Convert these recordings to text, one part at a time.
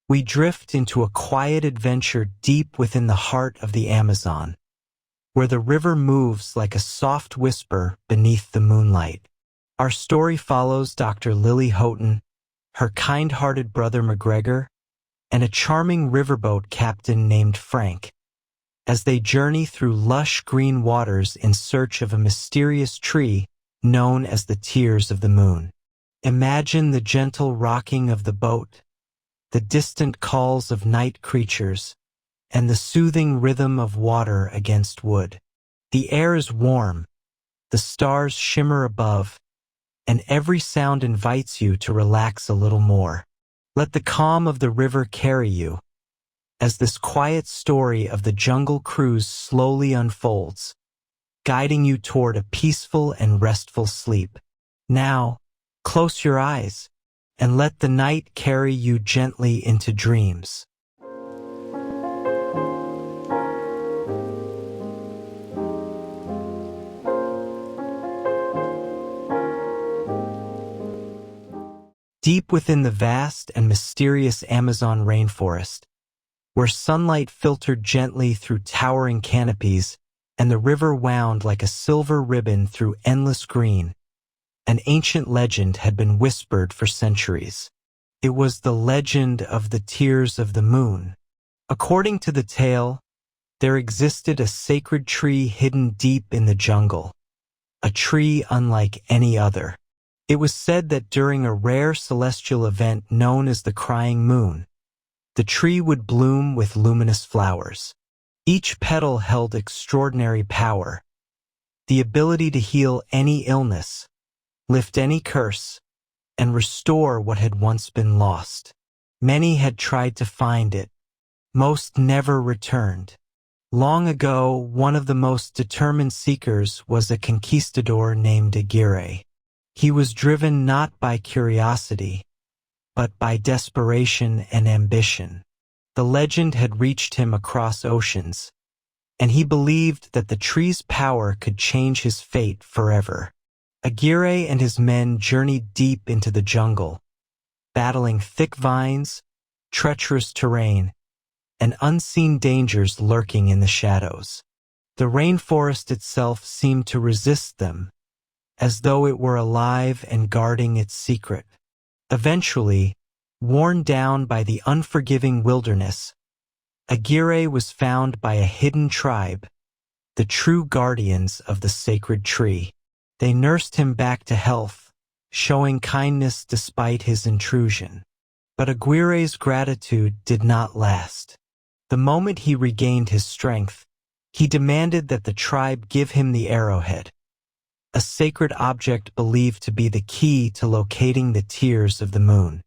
we drift into a quiet adventure deep within the heart of the Amazon, where the river moves like a soft whisper beneath the moonlight. Our story follows Dr. Lily Houghton, her kind-hearted brother McGregor, and a charming riverboat captain named Frank, as they journey through lush green waters in search of a mysterious tree known as the Tears of the Moon. Imagine the gentle rocking of the boat, the distant calls of night creatures, and the soothing rhythm of water against wood. The air is warm, the stars shimmer above, and every sound invites you to relax a little more. Let the calm of the river carry you, as this quiet story of the jungle cruise slowly unfolds, guiding you toward a peaceful and restful sleep. Now, close your eyes, and let the night carry you gently into dreams. Deep within the vast and mysterious Amazon rainforest, where sunlight filtered gently through towering canopies and the river wound like a silver ribbon through endless green, an ancient legend had been whispered for centuries. It was the legend of the Tears of the Moon. According to the tale, there existed a sacred tree hidden deep in the jungle, a tree unlike any other. It was said that during a rare celestial event known as the Crying Moon, the tree would bloom with luminous flowers. Each petal held extraordinary power, the ability to heal any illness, lift any curse, and restore what had once been lost. Many had tried to find it. Most never returned. Long ago, one of the most determined seekers was a conquistador named Aguirre. He was driven not by curiosity, but by desperation and ambition. The legend had reached him across oceans, and he believed that the tree's power could change his fate forever. Aguirre and his men journeyed deep into the jungle, battling thick vines, treacherous terrain, and unseen dangers lurking in the shadows. The rainforest itself seemed to resist them, as though it were alive and guarding its secret. Eventually, worn down by the unforgiving wilderness, Aguirre was found by a hidden tribe, the true guardians of the sacred tree. They nursed him back to health, showing kindness despite his intrusion. But Aguirre's gratitude did not last. The moment he regained his strength, he demanded that the tribe give him the arrowhead, a sacred object believed to be the key to locating the Tears of the Moon.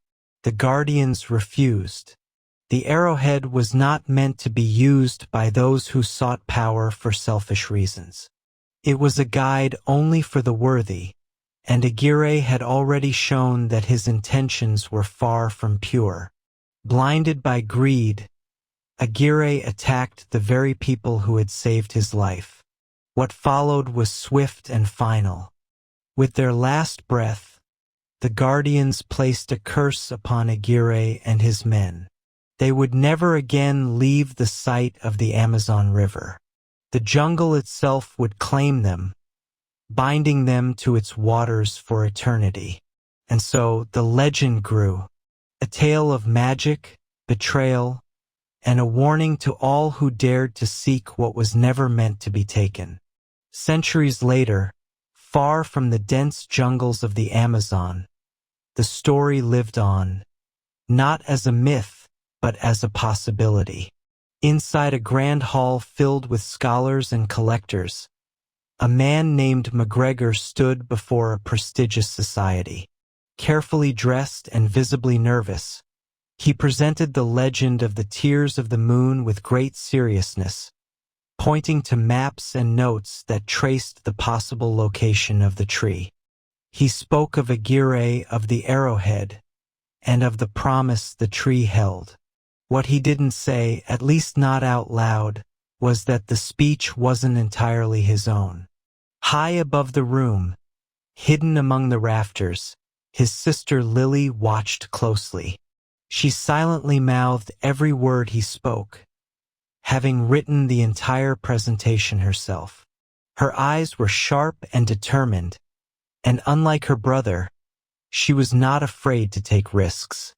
The guardians refused. The arrowhead was not meant to be used by those who sought power for selfish reasons. It was a guide only for the worthy, and Aguirre had already shown that his intentions were far from pure. Blinded by greed, Aguirre attacked the very people who had saved his life. What followed was swift and final. With their last breath, the guardians placed a curse upon Aguirre and his men. They would never again leave the site of the Amazon River. The jungle itself would claim them, binding them to its waters for eternity. And so the legend grew, a tale of magic, betrayal, and a warning to all who dared to seek what was never meant to be taken. Centuries later, far from the dense jungles of the Amazon, the story lived on, not as a myth, but as a possibility. Inside a grand hall filled with scholars and collectors, a man named McGregor stood before a prestigious society. Carefully dressed and visibly nervous, he presented the legend of the Tears of the Moon with great seriousness, pointing to maps and notes that traced the possible location of the tree. He spoke of Aguirre, of the arrowhead, and of the promise the tree held. What he didn't say, at least not out loud, was that the speech wasn't entirely his own. High above the room, hidden among the rafters, his sister Lily watched closely. She silently mouthed every word he spoke, having written the entire presentation herself. Her eyes were sharp and determined, and unlike her brother, she was not afraid to take risks.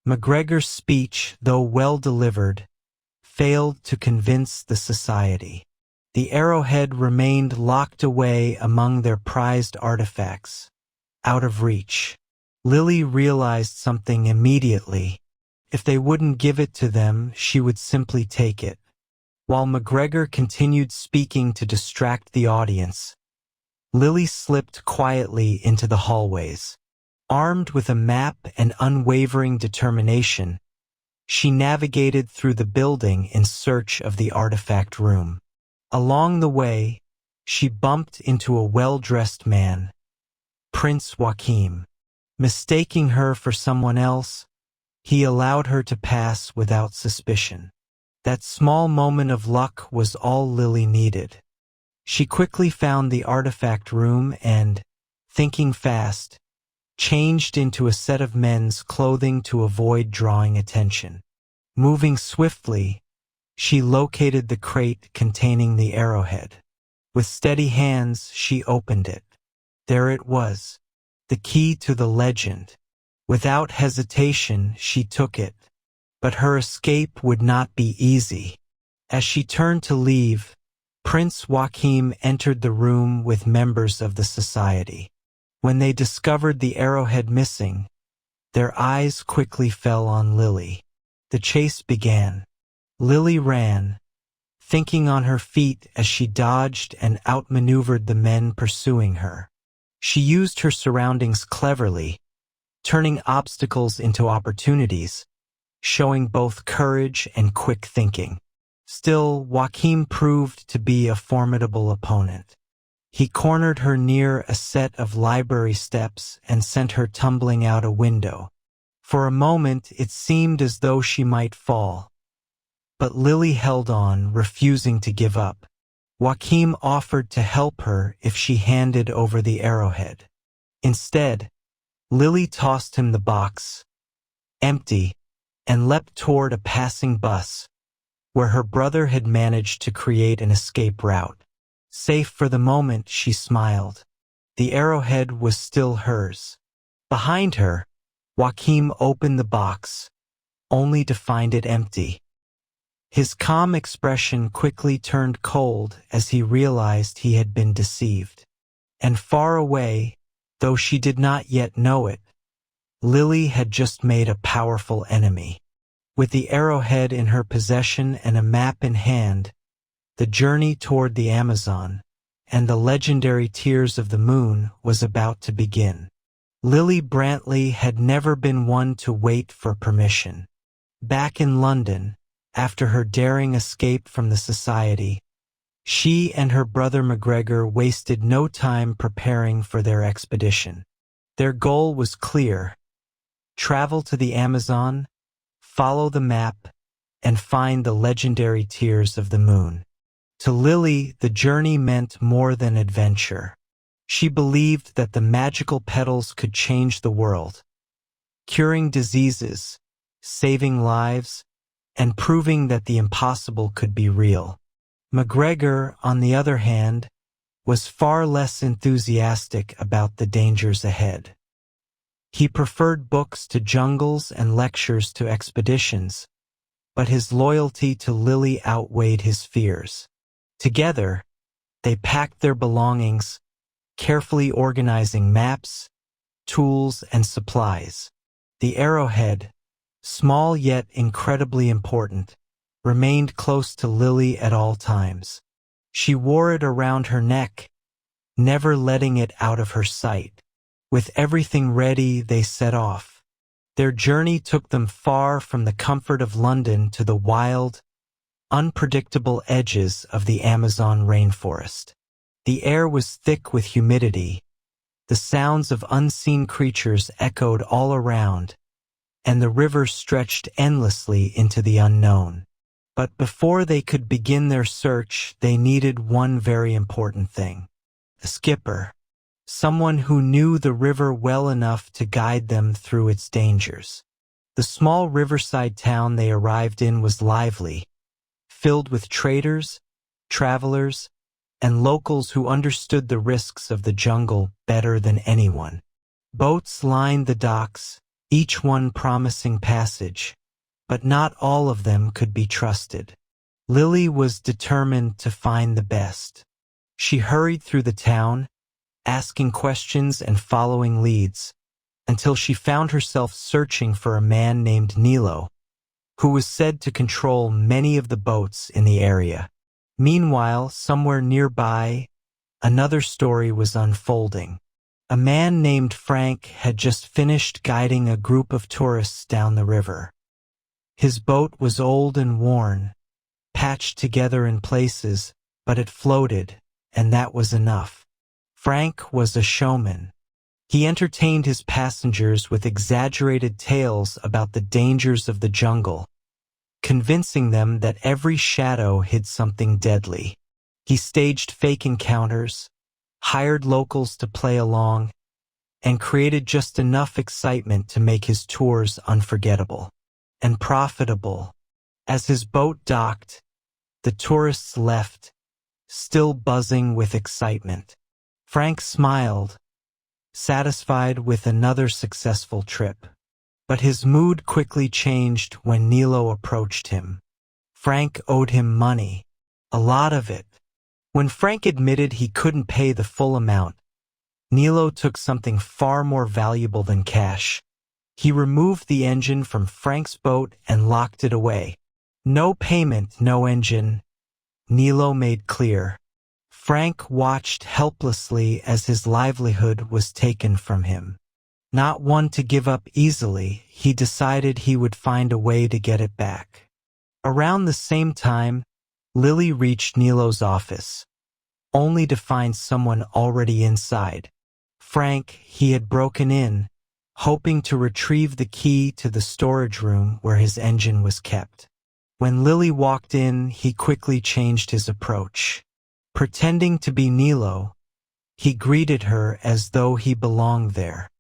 McGregor's speech, though well delivered, failed to convince the society. The arrowhead remained locked away among their prized artifacts, out of reach. Lily realized something immediately. If they wouldn't give it to them, she would simply take it. While McGregor continued speaking to distract the audience, Lily slipped quietly into the hallways. Armed with a map and unwavering determination, she navigated through the building in search of the artifact room. Along the way, she bumped into a well-dressed man, Prince Joachim. Mistaking her for someone else, he allowed her to pass without suspicion. That small moment of luck was all Lily needed. She quickly found the artifact room and, thinking fast, changed into a set of men's clothing to avoid drawing attention. Moving swiftly, she located the crate containing the arrowhead. With steady hands, she opened it. There it was, the key to the legend. Without hesitation, she took it. But her escape would not be easy. As she turned to leave, Prince Joachim entered the room with members of the society. When they discovered the arrowhead missing, their eyes quickly fell on Lily. The chase began. Lily ran, thinking on her feet as she dodged and outmaneuvered the men pursuing her. She used her surroundings cleverly, turning obstacles into opportunities, showing both courage and quick thinking. Still, Joachim proved to be a formidable opponent. He cornered her near a set of library steps and sent her tumbling out a window. For a moment, it seemed as though she might fall. But Lily held on, refusing to give up. Joachim offered to help her if she handed over the arrowhead. Instead, Lily tossed him the box, empty, and leapt toward a passing bus, where her brother had managed to create an escape route. Safe for the moment, she smiled. The arrowhead was still hers. Behind her, Joachim opened the box, only to find it empty. His calm expression quickly turned cold as he realized he had been deceived. And far away, though she did not yet know it, Lily had just made a powerful enemy. With the arrowhead in her possession and a map in hand, the journey toward the Amazon and the legendary Tears of the Moon was about to begin. Lily Brantley had never been one to wait for permission. Back in London, after her daring escape from the society, she and her brother McGregor wasted no time preparing for their expedition. Their goal was clear: travel to the Amazon, follow the map, and find the legendary Tears of the Moon. To Lily, the journey meant more than adventure. She believed that the magical petals could change the world, curing diseases, saving lives, and proving that the impossible could be real. McGregor, on the other hand, was far less enthusiastic about the dangers ahead. He preferred books to jungles and lectures to expeditions, but his loyalty to Lily outweighed his fears. Together, they packed their belongings, carefully organizing maps, tools, and supplies. The arrowhead, small yet incredibly important, remained close to Lily at all times. She wore it around her neck, never letting it out of her sight. With everything ready, they set off. Their journey took them far from the comfort of London to the wild, unpredictable edges of the Amazon rainforest. The air was thick with humidity, the sounds of unseen creatures echoed all around, and the river stretched endlessly into the unknown. But before they could begin their search, they needed one very important thing: a skipper, someone who knew the river well enough to guide them through its dangers. The small riverside town they arrived in was lively, filled with traders, travelers, and locals who understood the risks of the jungle better than anyone. Boats lined the docks, each one promising passage, but not all of them could be trusted. Lily was determined to find the best. She hurried through the town, asking questions and following leads, until she found herself searching for a man named Nilo, who was said to control many of the boats in the area. Meanwhile, somewhere nearby, another story was unfolding. A man named Frank had just finished guiding a group of tourists down the river. His boat was old and worn, patched together in places, but it floated, and that was enough. Frank was a showman. He entertained his passengers with exaggerated tales about the dangers of the jungle, convincing them that every shadow hid something deadly. He staged fake encounters, hired locals to play along, and created just enough excitement to make his tours unforgettable and profitable. As his boat docked, the tourists left, still buzzing with excitement. Frank smiled, satisfied with another successful trip. But his mood quickly changed when Nilo approached him. Frank owed him money, a lot of it. When Frank admitted he couldn't pay the full amount, Nilo took something far more valuable than cash. He removed the engine from Frank's boat and locked it away. No payment, no engine, Nilo made clear. Frank watched helplessly as his livelihood was taken from him. Not one to give up easily, he decided he would find a way to get it back. Around the same time, Lily reached Nilo's office, only to find someone already inside. Frank, he had broken in, hoping to retrieve the key to the storage room where his engine was kept. When Lily walked in, he quickly changed his approach. Pretending to be Nilo, he greeted her as though he belonged there.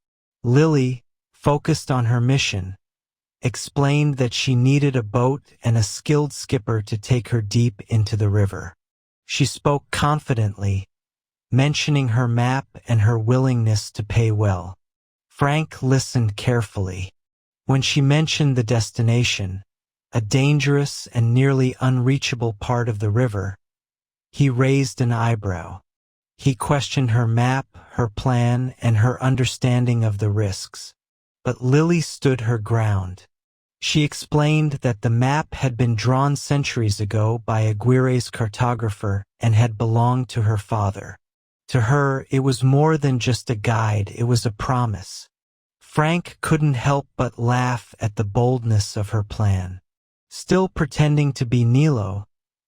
Lily, focused on her mission, explained that she needed a boat and a skilled skipper to take her deep into the river. She spoke confidently, mentioning her map and her willingness to pay well. Frank listened carefully. When she mentioned the destination, a dangerous and nearly unreachable part of the river, he raised an eyebrow. He questioned her map, her plan, and her understanding of the risks. But Lily stood her ground. She explained that the map had been drawn centuries ago by Aguirre's cartographer and had belonged to her father. To her, it was more than just a guide, it was a promise. Frank couldn't help but laugh at the boldness of her plan. Still pretending to be Nilo,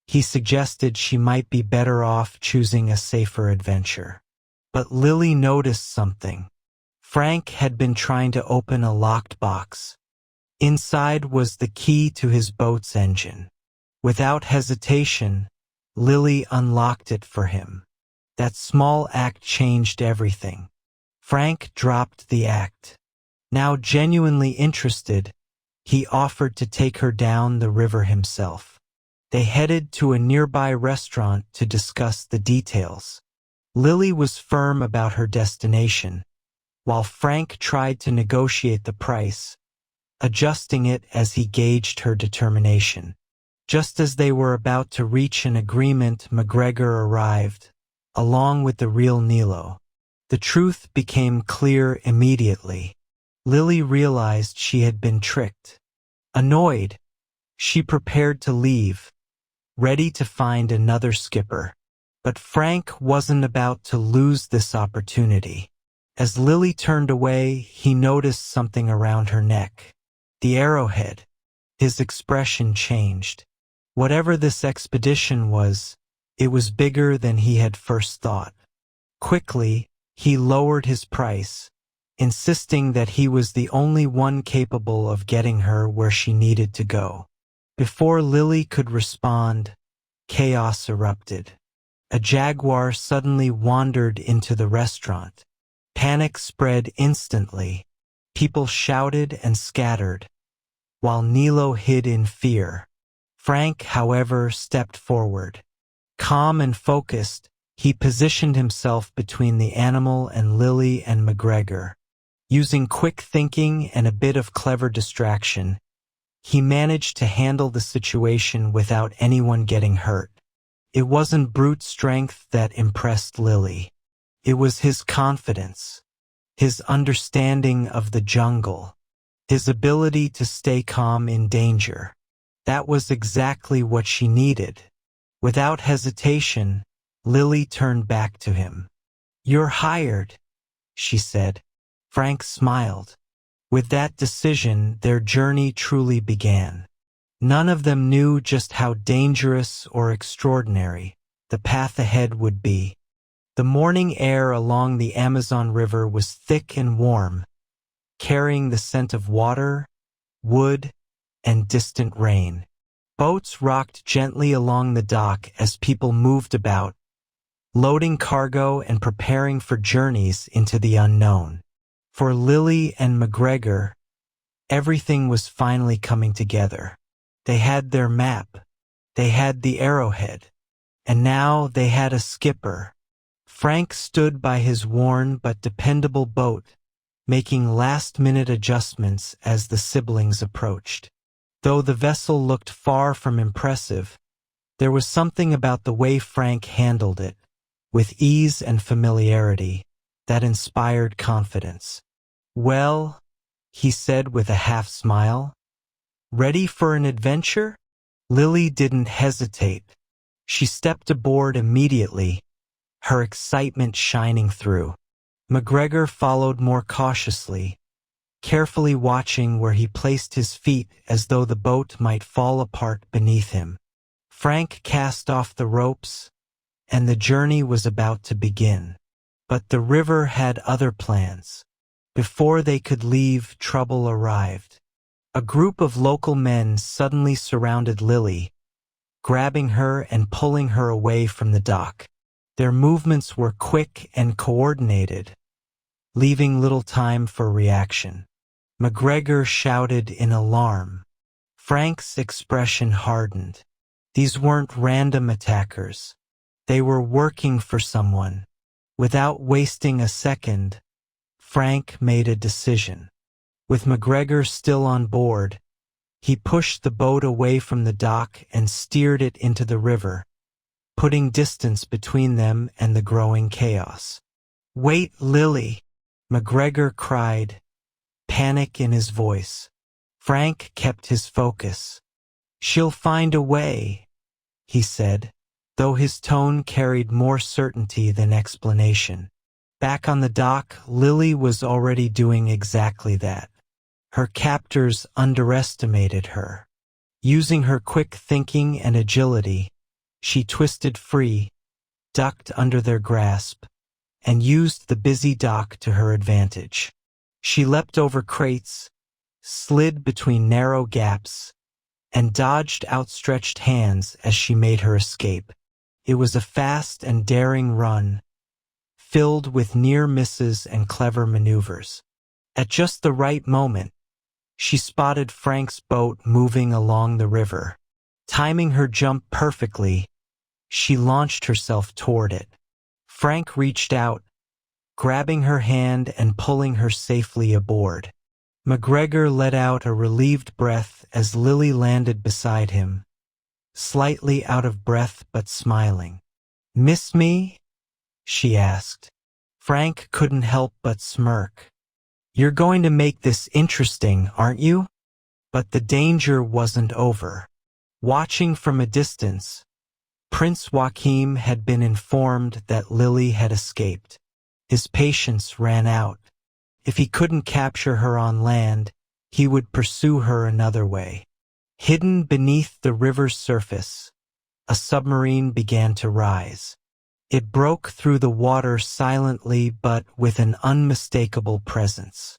he suggested she might be better off choosing a safer adventure. But Lily noticed something. Frank had been trying to open a locked box. Inside was the key to his boat's engine. Without hesitation, Lily unlocked it for him. That small act changed everything. Frank dropped the act. Now genuinely interested, he offered to take her down the river himself. They headed to a nearby restaurant to discuss the details. Lily was firm about her destination, while Frank tried to negotiate the price, adjusting it as he gauged her determination. Just as they were about to reach an agreement, McGregor arrived, along with the real Nilo. The truth became clear immediately. Lily realized she had been tricked. Annoyed, she prepared to leave, ready to find another skipper. But Frank wasn't about to lose this opportunity. As Lily turned away, he noticed something around her neck. The arrowhead. His expression changed. Whatever this expedition was, it was bigger than he had first thought. Quickly, he lowered his price, insisting that he was the only one capable of getting her where she needed to go. Before Lily could respond, chaos erupted. A jaguar suddenly wandered into the restaurant. Panic spread instantly. People shouted and scattered, while Nilo hid in fear. Frank, however, stepped forward. Calm and focused, he positioned himself between the animal and Lily and McGregor. Using quick thinking and a bit of clever distraction, he managed to handle the situation without anyone getting hurt. It wasn't brute strength that impressed Lily. It was his confidence, his understanding of the jungle, his ability to stay calm in danger. That was exactly what she needed. Without hesitation, Lily turned back to him. "You're hired," she said. Frank smiled. With that decision, their journey truly began. None of them knew just how dangerous or extraordinary the path ahead would be. The morning air along the Amazon River was thick and warm, carrying the scent of water, wood, and distant rain. Boats rocked gently along the dock as people moved about, loading cargo and preparing for journeys into the unknown. For Lily and McGregor, everything was finally coming together. They had their map, they had the arrowhead, and now they had a skipper. Frank stood by his worn but dependable boat, making last-minute adjustments as the siblings approached. Though the vessel looked far from impressive, there was something about the way Frank handled it, with ease and familiarity, that inspired confidence. "Well," he said with a half-smile, "ready for an adventure?" Lily didn't hesitate. She stepped aboard immediately, her excitement shining through. McGregor followed more cautiously, carefully watching where he placed his feet as though the boat might fall apart beneath him. Frank cast off the ropes, and the journey was about to begin. But the river had other plans. Before they could leave, trouble arrived. A group of local men suddenly surrounded Lily, grabbing her and pulling her away from the dock. Their movements were quick and coordinated, leaving little time for reaction. McGregor shouted in alarm. Frank's expression hardened. These weren't random attackers. They were working for someone. Without wasting a second, Frank made a decision. With McGregor still on board, he pushed the boat away from the dock and steered it into the river, putting distance between them and the growing chaos. "Wait, Lily!" McGregor cried, panic in his voice. Frank kept his focus. "She'll find a way," he said, though his tone carried more certainty than explanation. Back on the dock, Lily was already doing exactly that. Her captors underestimated her. Using her quick thinking and agility, she twisted free, ducked under their grasp, and used the busy dock to her advantage. She leapt over crates, slid between narrow gaps, and dodged outstretched hands as she made her escape. It was a fast and daring run, filled with near misses and clever maneuvers. At just the right moment, she spotted Frank's boat moving along the river. Timing her jump perfectly, she launched herself toward it. Frank reached out, grabbing her hand and pulling her safely aboard. McGregor let out a relieved breath as Lily landed beside him, slightly out of breath but smiling. "Miss me?" she asked. Frank couldn't help but smirk. "You're going to make this interesting, aren't you?" But the danger wasn't over. Watching from a distance, Prince Joachim had been informed that Lily had escaped. His patience ran out. If he couldn't capture her on land, he would pursue her another way. Hidden beneath the river's surface, a submarine began to rise. It broke through the water silently but with an unmistakable presence.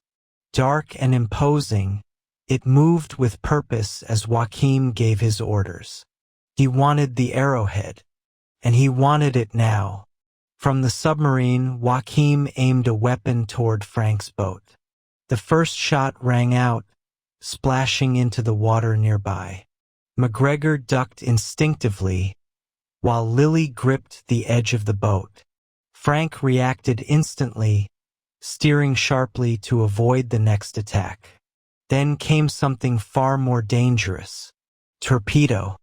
Dark and imposing, it moved with purpose as Joachim gave his orders. He wanted the arrowhead, and he wanted it now. From the submarine, Joachim aimed a weapon toward Frank's boat. The first shot rang out, splashing into the water nearby. McGregor ducked instinctively, while Lily gripped the edge of the boat. Frank reacted instantly, steering sharply to avoid the next attack. Then came something far more dangerous. Torpedo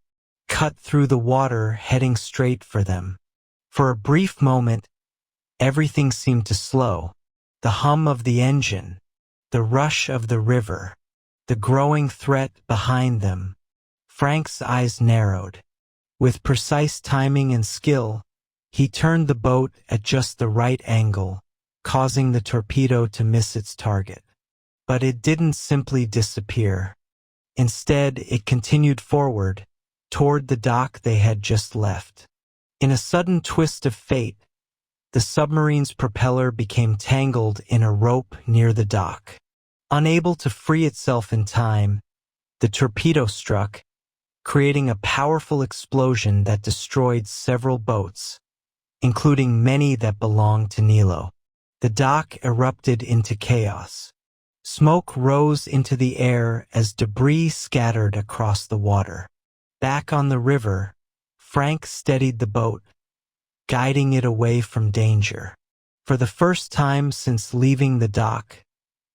cut through the water, heading straight for them. For a brief moment, everything seemed to slow. The hum of the engine, the rush of the river, the growing threat behind them. Frank's eyes narrowed. With precise timing and skill, he turned the boat at just the right angle, causing the torpedo to miss its target. But it didn't simply disappear. Instead, it continued forward, toward the dock they had just left. In a sudden twist of fate, the submarine's propeller became tangled in a rope near the dock. Unable to free itself in time, the torpedo struck, creating a powerful explosion that destroyed several boats, including many that belonged to Nilo. The dock erupted into chaos. Smoke rose into the air as debris scattered across the water. Back on the river, Frank steadied the boat, guiding it away from danger. For the first time since leaving the dock,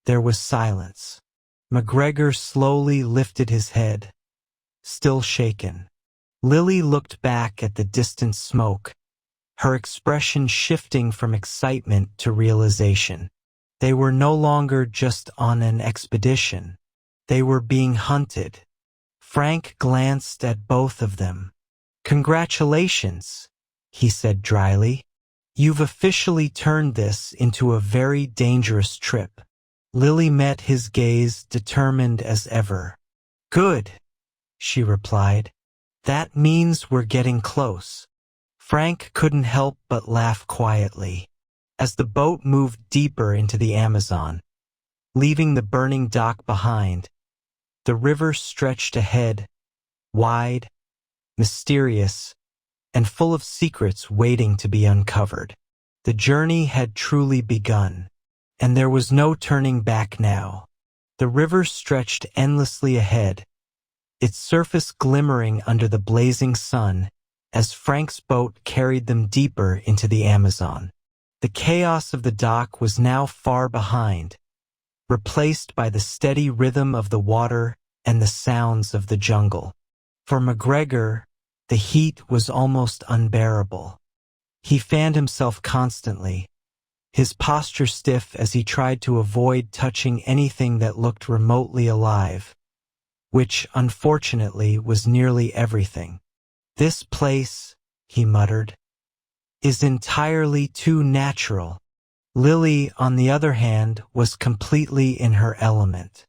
there was silence. McGregor slowly lifted his head, still shaken. Lily looked back at the distant smoke, her expression shifting from excitement to realization. They were no longer just on an expedition. They were being hunted. Frank glanced at both of them. "Congratulations," he said dryly. "You've officially turned this into a very dangerous trip." Lily met his gaze, determined as ever. "Good," she replied. "That means we're getting close." Frank couldn't help but laugh quietly. As the boat moved deeper into the Amazon, leaving the burning dock behind, the river stretched ahead, wide, mysterious, and full of secrets waiting to be uncovered. The journey had truly begun, and there was no turning back now. The river stretched endlessly ahead, its surface glimmering under the blazing sun as Frank's boat carried them deeper into the Amazon. The chaos of the dock was now far behind, replaced by the steady rhythm of the water and the sounds of the jungle. For McGregor, the heat was almost unbearable. He fanned himself constantly, his posture stiff as he tried to avoid touching anything that looked remotely alive, which, unfortunately, was nearly everything. "This place," he muttered, "is entirely too natural." Lily, on the other hand, was completely in her element.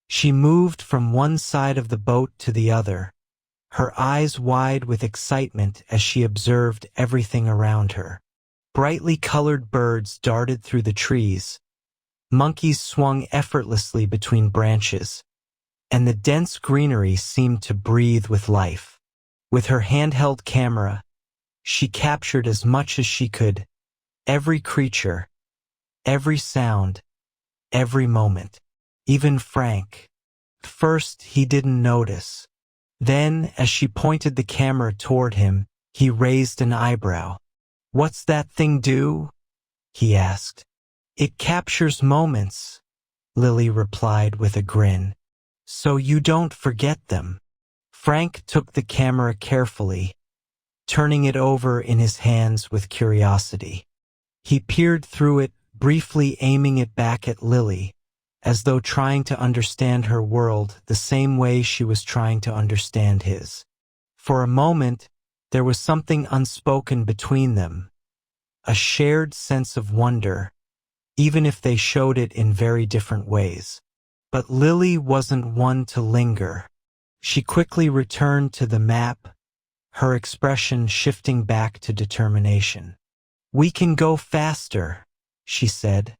She moved from one side of the boat to the other, her eyes wide with excitement as she observed everything around her. Brightly colored birds darted through the trees, monkeys swung effortlessly between branches, and the dense greenery seemed to breathe with life. With her handheld camera, she captured as much as she could, every creature, every sound, every moment. Even Frank. First, he didn't notice. Then, as she pointed the camera toward him, he raised an eyebrow. "What's that thing do?" he asked. "It captures moments," Lily replied with a grin. "So you don't forget them." Frank took the camera carefully, turning it over in his hands with curiosity. He peered through it, briefly aiming it back at Lily, as though trying to understand her world the same way she was trying to understand his. For a moment, there was something unspoken between them, a shared sense of wonder, even if they showed it in very different ways. But Lily wasn't one to linger. She quickly returned to the map, her expression shifting back to determination. "We can go faster," she said,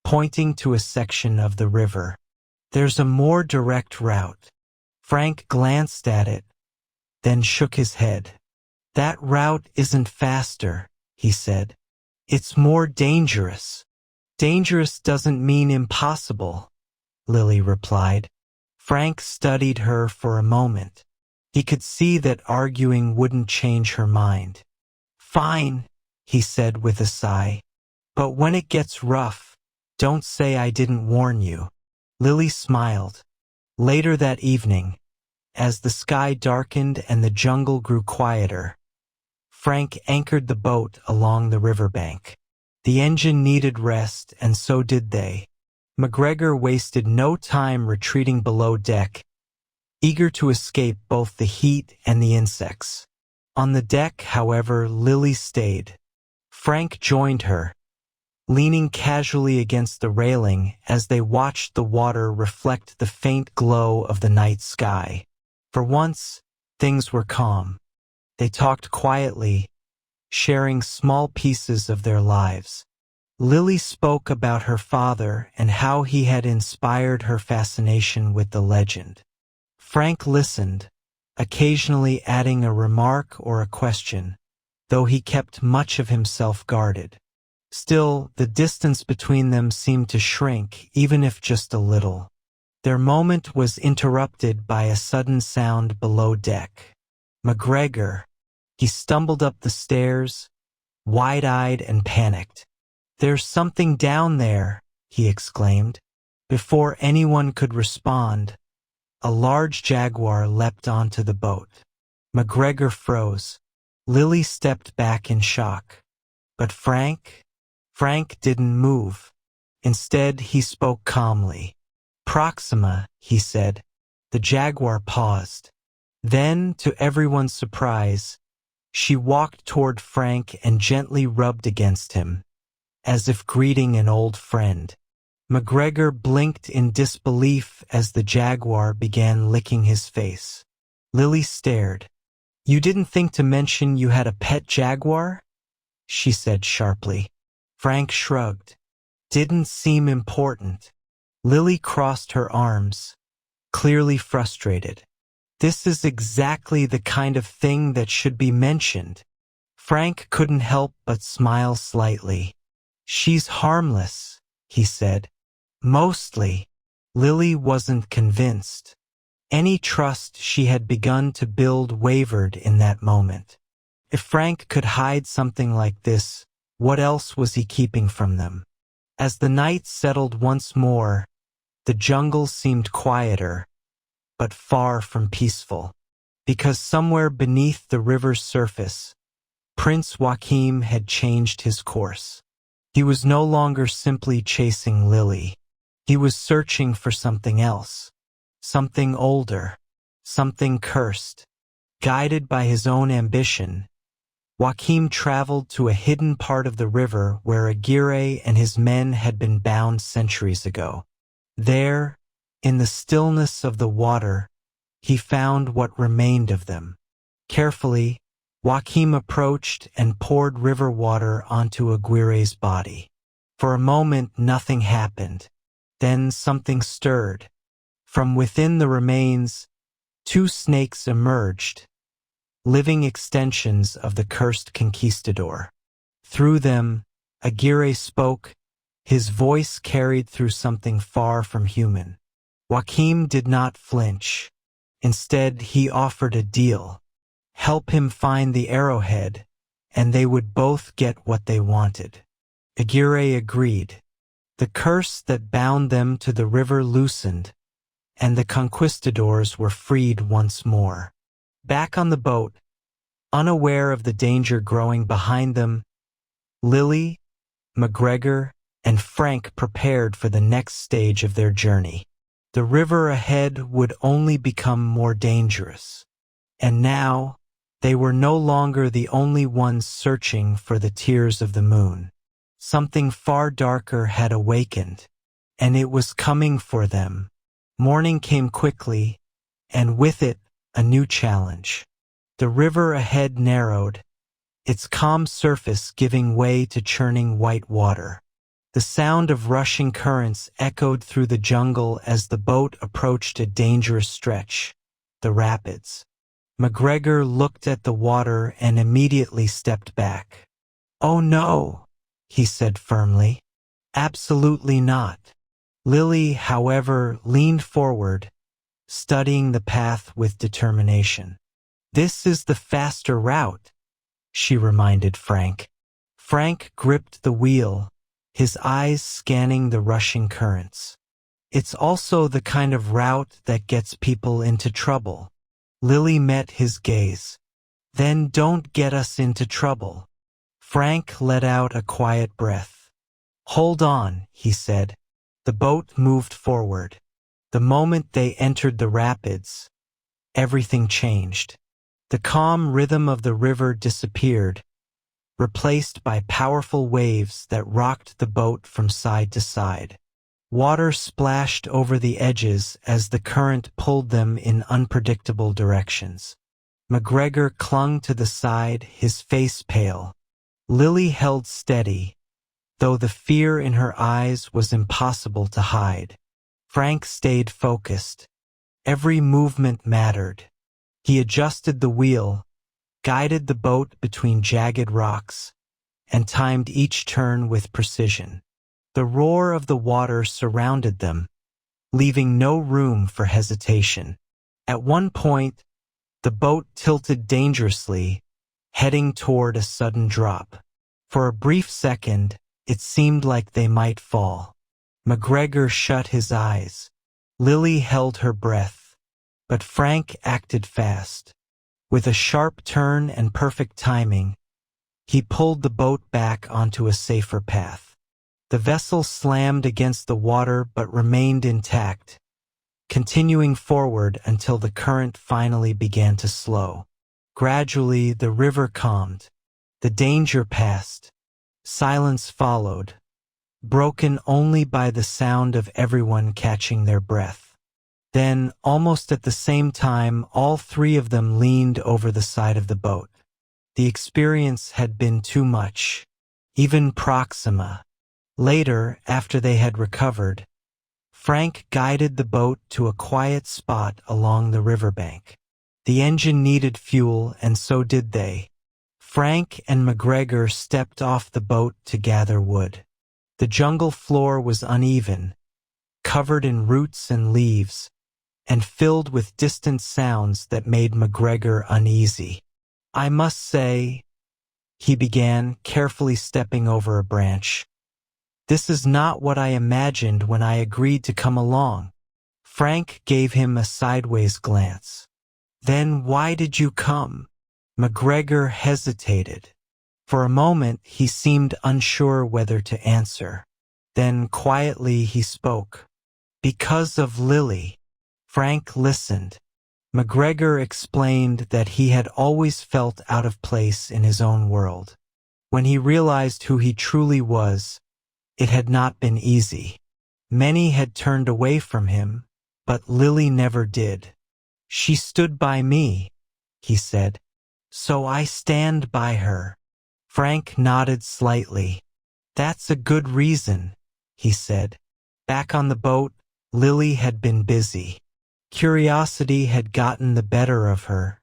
pointing to a section of the river. "There's a more direct route." Frank glanced at it, then shook his head. "That route isn't faster," he said. "It's more dangerous." "Dangerous doesn't mean impossible," Lily replied. Frank studied her for a moment. He could see that arguing wouldn't change her mind. "Fine," he said with a sigh. "But when it gets rough, don't say I didn't warn you." Lily smiled. Later that evening, as the sky darkened and the jungle grew quieter, Frank anchored the boat along the riverbank. The engine needed rest, and so did they. McGregor wasted no time retreating below deck, eager to escape both the heat and the insects. On the deck, however, Lily stayed. Frank joined her, leaning casually against the railing as they watched the water reflect the faint glow of the night sky. For once, things were calm. They talked quietly, sharing small pieces of their lives. Lily spoke about her father and how he had inspired her fascination with the legend. Frank listened, occasionally adding a remark or a question, though he kept much of himself guarded. Still, the distance between them seemed to shrink, even if just a little. Their moment was interrupted by a sudden sound below deck. McGregor. He stumbled up the stairs, wide-eyed and panicked. "There's something down there," he exclaimed. Before anyone could respond, a large jaguar leapt onto the boat. McGregor froze. Lily stepped back in shock. But Frank didn't move. Instead, he spoke calmly. "Proxima," he said. The jaguar paused. Then, to everyone's surprise, she walked toward Frank and gently rubbed against him, as if greeting an old friend. McGregor blinked in disbelief as the jaguar began licking his face. Lily stared. "You didn't think to mention you had a pet jaguar?" she said sharply. Frank shrugged. "Didn't seem important." Lily crossed her arms, clearly frustrated. "This is exactly the kind of thing that should be mentioned." Frank couldn't help but smile slightly. "She's harmless," he said. "Mostly." Lily wasn't convinced. Any trust she had begun to build wavered in that moment. If Frank could hide something like this, what else was he keeping from them? As the night settled once more, the jungle seemed quieter, but far from peaceful. Because somewhere beneath the river's surface, Prince Joachim had changed his course. He was no longer simply chasing Lily. He was searching for something else, something older, something cursed. Guided by his own ambition, Joachim traveled to a hidden part of the river where Aguirre and his men had been bound centuries ago. There, in the stillness of the water, he found what remained of them. Carefully, Joachim approached and poured river water onto Aguirre's body. For a moment, nothing happened. Then something stirred. From within the remains, two snakes emerged, living extensions of the cursed conquistador. Through them, Aguirre spoke, his voice carried through something far from human. Joachim did not flinch. Instead, he offered a deal. Help him find the arrowhead, and they would both get what they wanted. Aguirre agreed. The curse that bound them to the river loosened, and the conquistadors were freed once more. Back on the boat, unaware of the danger growing behind them, Lily, McGregor, and Frank prepared for the next stage of their journey. The river ahead would only become more dangerous. And now, they were no longer the only ones searching for the tears of the moon. Something far darker had awakened, and it was coming for them. Morning came quickly, and with it, a new challenge. The river ahead narrowed, its calm surface giving way to churning white water. The sound of rushing currents echoed through the jungle as the boat approached a dangerous stretch, the rapids. McGregor looked at the water and immediately stepped back. "Oh no," he said firmly. "Absolutely not." Lily, however, leaned forward, studying the path with determination. "This is the faster route," she reminded Frank. Frank gripped the wheel, his eyes scanning the rushing currents. "It's also the kind of route that gets people into trouble." Lily met his gaze. "Then don't get us into trouble." Frank let out a quiet breath. "Hold on," he said. The boat moved forward. The moment they entered the rapids, everything changed. The calm rhythm of the river disappeared, replaced by powerful waves that rocked the boat from side to side. Water splashed over the edges as the current pulled them in unpredictable directions. McGregor clung to the side, his face pale. Lily held steady, though the fear in her eyes was impossible to hide. Frank stayed focused. Every movement mattered. He adjusted the wheel, guided the boat between jagged rocks, and timed each turn with precision. The roar of the water surrounded them, leaving no room for hesitation. At one point, the boat tilted dangerously, heading toward a sudden drop. For a brief second, it seemed like they might fall. McGregor shut his eyes. Lily held her breath. But Frank acted fast. With a sharp turn and perfect timing, he pulled the boat back onto a safer path. The vessel slammed against the water but remained intact, continuing forward until the current finally began to slow. Gradually, the river calmed. The danger passed. Silence followed, broken only by the sound of everyone catching their breath. Then, almost at the same time, all three of them leaned over the side of the boat. The experience had been too much, even Proxima. Later, after they had recovered, Frank guided the boat to a quiet spot along the riverbank. The engine needed fuel, and so did they. Frank and McGregor stepped off the boat to gather wood. The jungle floor was uneven, covered in roots and leaves, and filled with distant sounds that made McGregor uneasy. "I must say," he began, carefully stepping over a branch, "this is not what I imagined when I agreed to come along." Frank gave him a sideways glance. "Then why did you come?" McGregor hesitated. For a moment he seemed unsure whether to answer. Then quietly he spoke. "Because of Lily." Frank listened. McGregor explained that he had always felt out of place in his own world. When he realized who he truly was, it had not been easy. Many had turned away from him, but Lily never did. "She stood by me," he said. "So I stand by her." Frank nodded slightly. "That's a good reason," he said. Back on the boat, Lily had been busy. Curiosity had gotten the better of her,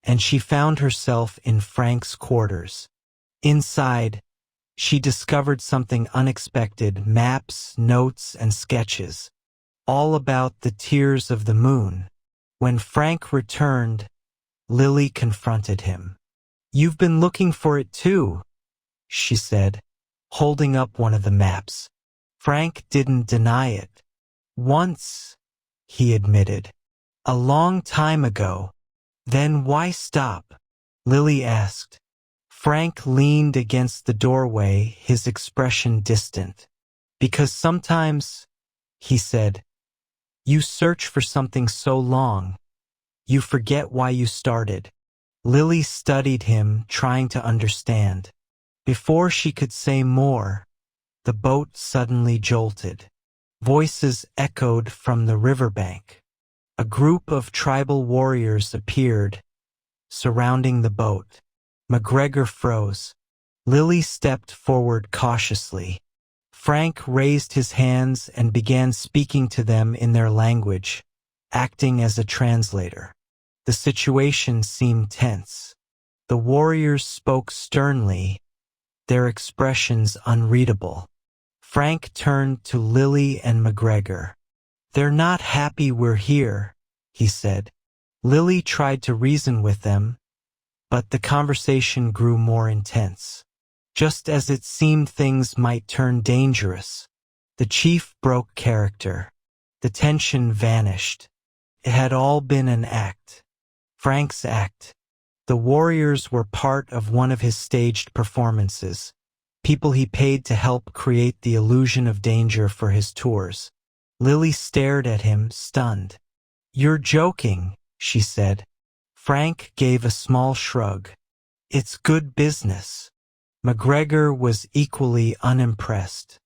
and she found herself in Frank's quarters. Inside, she discovered something unexpected: maps, notes, and sketches, all about the Tears of the Moon. When Frank returned, Lily confronted him. "You've been looking for it too," she said, holding up one of the maps. Frank didn't deny it. "Once," he admitted. "A long time ago." "Then why stop?" Lily asked. Frank leaned against the doorway, his expression distant. "Because sometimes," he said, "you search for something so long, you forget why you started." Lily studied him, trying to understand. Before she could say more, the boat suddenly jolted. Voices echoed from the riverbank. A group of tribal warriors appeared, surrounding the boat. McGregor froze. Lily stepped forward cautiously. Frank raised his hands and began speaking to them in their language, acting as a translator. The situation seemed tense. The warriors spoke sternly, their expressions unreadable. Frank turned to Lily and McGregor. "They're not happy we're here," he said. Lily tried to reason with them, but the conversation grew more intense. Just as it seemed things might turn dangerous, the chief broke character. The tension vanished. It had all been an act. Frank's act. The warriors were part of one of his staged performances, people he paid to help create the illusion of danger for his tours. Lily stared at him, stunned. "You're joking," she said. Frank gave a small shrug. "It's good business." McGregor was equally unimpressed.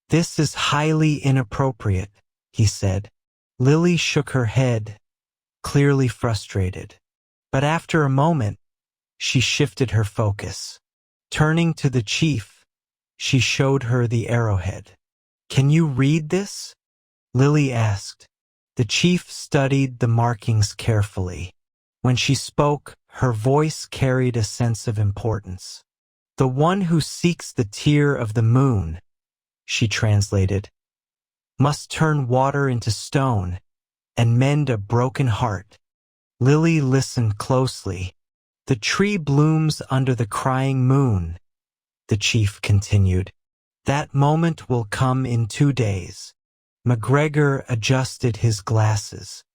"This is highly inappropriate," he said. Lily shook her head, clearly frustrated. But after a moment, she shifted her focus. Turning to the chief, she showed her the arrowhead. "Can you read this?" Lily asked. The chief studied the markings carefully. When she spoke, her voice carried a sense of importance. "The one who seeks the tear of the moon," she translated, "must turn water into stone and mend a broken heart." Lily listened closely. "The tree blooms under the crying moon," the chief continued. "That moment will come in 2 days." McGregor adjusted his glasses.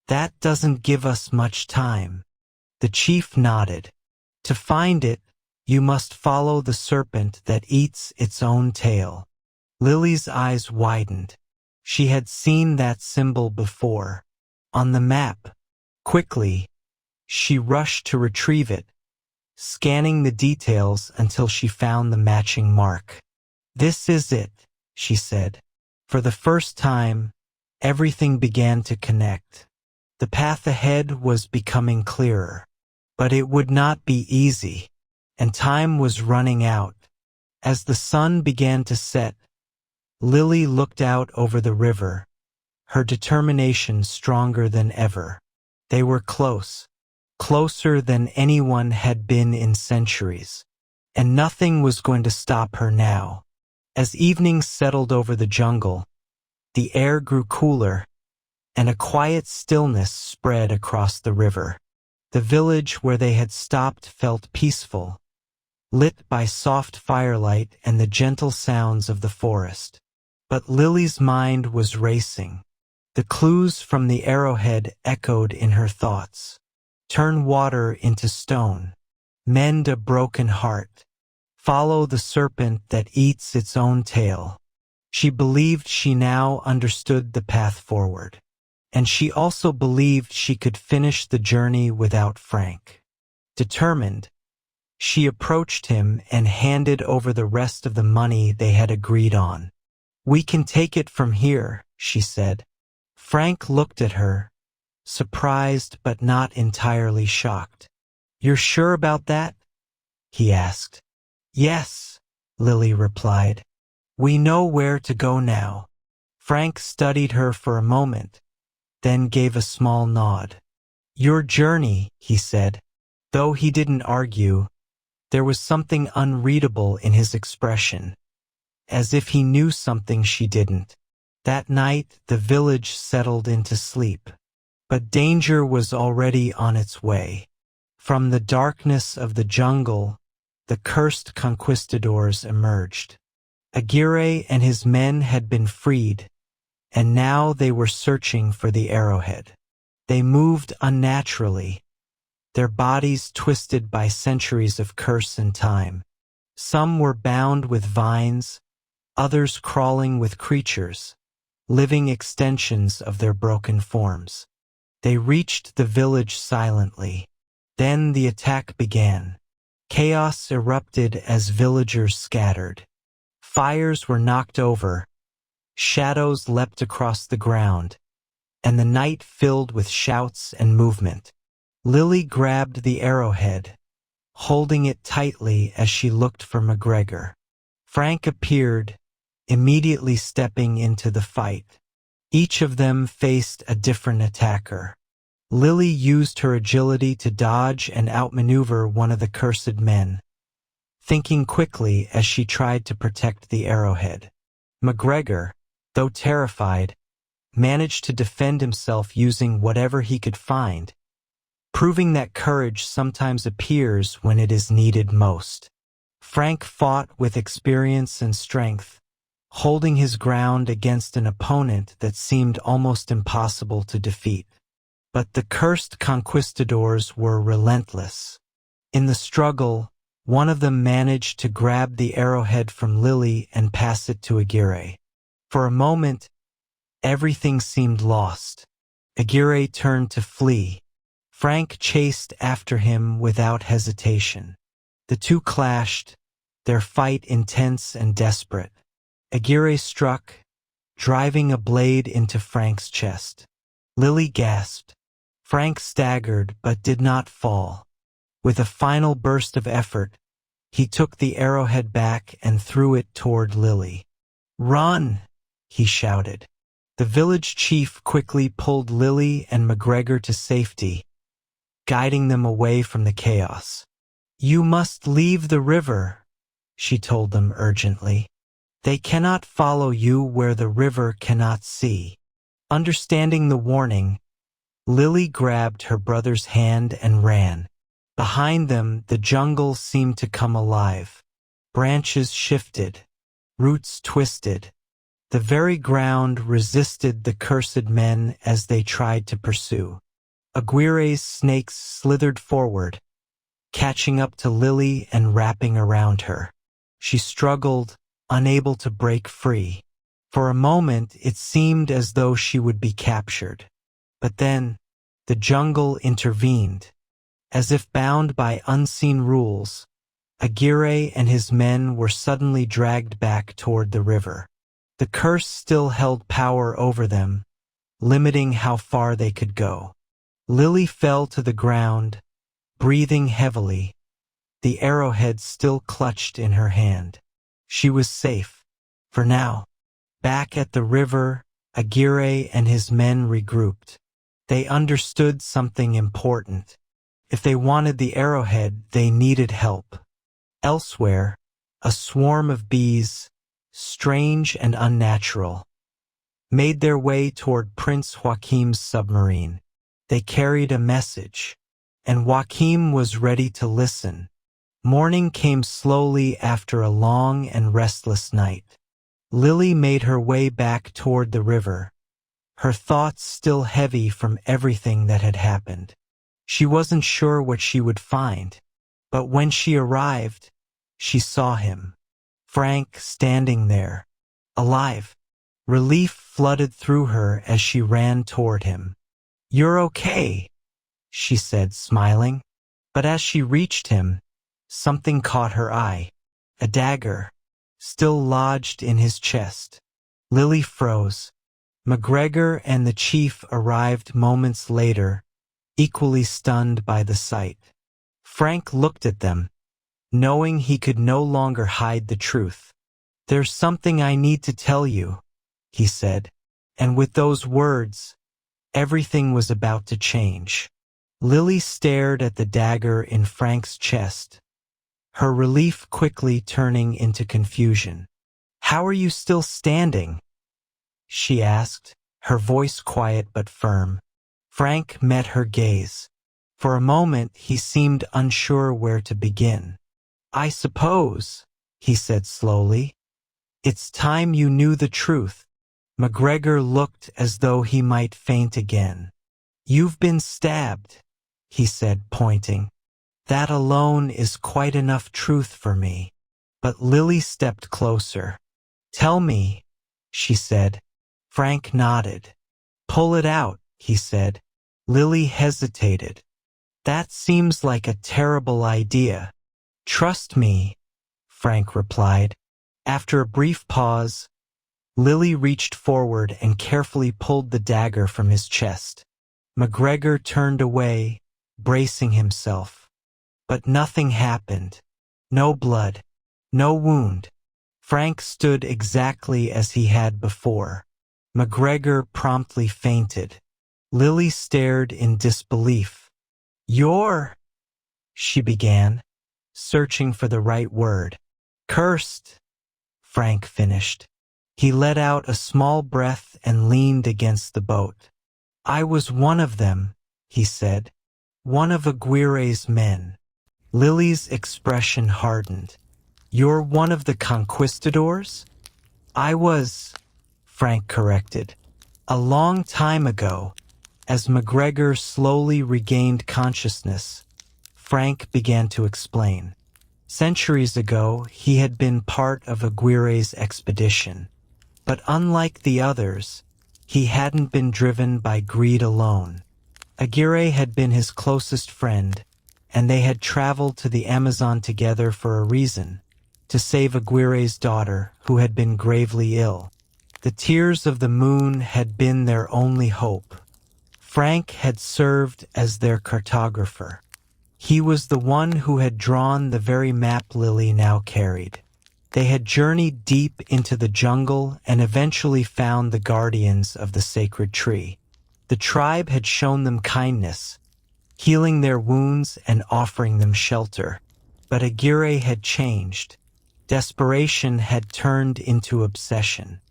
"That doesn't give us much time." The chief nodded. "To find it, you must follow the serpent that eats its own tail." Lily's eyes widened. She had seen that symbol before. On the map. Quickly, she rushed to retrieve it, scanning the details until she found the matching mark. "This is it," she said. For the first time, everything began to connect. The path ahead was becoming clearer. But it would not be easy, and time was running out. As the sun began to set, Lily looked out over the river, her determination stronger than ever. They were close, closer than anyone had been in centuries, and nothing was going to stop her now. As evening settled over the jungle, the air grew cooler, and a quiet stillness spread across the river. The village where they had stopped felt peaceful, lit by soft firelight and the gentle sounds of the forest. But Lily's mind was racing. The clues from the arrowhead echoed in her thoughts. Turn water into stone. Mend a broken heart. Follow the serpent that eats its own tail. She believed she now understood the path forward. And she also believed she could finish the journey without Frank. Determined, she approached him and handed over the rest of the money they had agreed on. "We can take it from here," she said. Frank looked at her, surprised but not entirely shocked. "You're sure about that?" he asked. "Yes," Lily replied. "We know where to go now." Frank studied her for a moment, then gave a small nod. "Your journey," he said. Though he didn't argue, there was something unreadable in his expression, as if he knew something she didn't. That night, the village settled into sleep. But danger was already on its way. From the darkness of the jungle, the cursed conquistadors emerged. Aguirre and his men had been freed, and now they were searching for the arrowhead. They moved unnaturally, their bodies twisted by centuries of curse and time. Some were bound with vines, others crawling with creatures, living extensions of their broken forms. They reached the village silently. Then the attack began. Chaos erupted as villagers scattered. Fires were knocked over, shadows leapt across the ground, and the night filled with shouts and movement. Lily grabbed the arrowhead, holding it tightly as she looked for McGregor. Frank appeared, immediately stepping into the fight. Each of them faced a different attacker. Lily used her agility to dodge and outmaneuver one of the cursed men, thinking quickly as she tried to protect the arrowhead. McGregor, though terrified, managed to defend himself using whatever he could find, proving that courage sometimes appears when it is needed most. Frank fought with experience and strength, holding his ground against an opponent that seemed almost impossible to defeat. But the cursed conquistadors were relentless. In the struggle, one of them managed to grab the arrowhead from Lily and pass it to Aguirre. For a moment, everything seemed lost. Aguirre turned to flee. Frank chased after him without hesitation. The two clashed, their fight intense and desperate. Aguirre struck, driving a blade into Frank's chest. Lily gasped. Frank staggered but did not fall. With a final burst of effort, he took the arrowhead back and threw it toward Lily. "Run!" he shouted. The village chief quickly pulled Lily and McGregor to safety, guiding them away from the chaos. "You must leave the river," she told them urgently. "They cannot follow you where the river cannot see." Understanding the warning, Lily grabbed her brother's hand and ran. Behind them, the jungle seemed to come alive. Branches shifted, roots twisted. The very ground resisted the cursed men as they tried to pursue. Aguirre's snakes slithered forward, catching up to Lily and wrapping around her. She struggled, unable to break free. For a moment, it seemed as though she would be captured. But then, the jungle intervened. As if bound by unseen rules, Aguirre and his men were suddenly dragged back toward the river. The curse still held power over them, limiting how far they could go. Lily fell to the ground, breathing heavily, the arrowhead still clutched in her hand. She was safe, for now. Back at the river, Aguirre and his men regrouped. They understood something important. If they wanted the arrowhead, they needed help. Elsewhere, a swarm of bees, strange and unnatural, made their way toward Prince Joachim's submarine. They carried a message, and Joachim was ready to listen. Morning came slowly after a long and restless night. Lily made her way back toward the river, her thoughts still heavy from everything that had happened. She wasn't sure what she would find, but when she arrived, she saw him, Frank, standing there, alive. Relief flooded through her as she ran toward him. "You're okay," she said, smiling. But as she reached him, something caught her eye. A dagger, still lodged in his chest. Lily froze. McGregor and the chief arrived moments later, equally stunned by the sight. Frank looked at them, knowing he could no longer hide the truth. "There's something I need to tell you," he said, and with those words, everything was about to change. Lily stared at the dagger in Frank's chest, her relief quickly turning into confusion. "How are you still standing?" she asked, her voice quiet but firm. Frank met her gaze. For a moment, he seemed unsure where to begin. "I suppose," he said slowly, "it's time you knew the truth." McGregor looked as though he might faint again. "You've been stabbed," he said, pointing. "That alone is quite enough truth for me." But Lily stepped closer. "Tell me," she said. Frank nodded. "Pull it out," he said. Lily hesitated. "That seems like a terrible idea." "Trust me," Frank replied. After a brief pause, Lily reached forward and carefully pulled the dagger from his chest. McGregor turned away, bracing himself. But nothing happened. No blood. No wound. Frank stood exactly as he had before. McGregor promptly fainted. Lily stared in disbelief. "You're—" she began, searching for the right word. "Cursed," Frank finished. He let out a small breath and leaned against the boat. I was one of them, he said. One of Aguirre's men. Lily's expression hardened. You're one of the conquistadors? I was, Frank corrected. A long time ago. As McGregor slowly regained consciousness, Frank began to explain. Centuries ago, he had been part of Aguirre's expedition. But unlike the others, he hadn't been driven by greed alone. Aguirre had been his closest friend, and they had traveled to the Amazon together for a reason, to save Aguirre's daughter, who had been gravely ill. The tears of the moon had been their only hope. Frank had served as their cartographer. He was the one who had drawn the very map Lily now carried. They had journeyed deep into the jungle and eventually found the guardians of the sacred tree. The tribe had shown them kindness, healing their wounds and offering them shelter. But Aguirre had changed. Desperation had turned into obsession.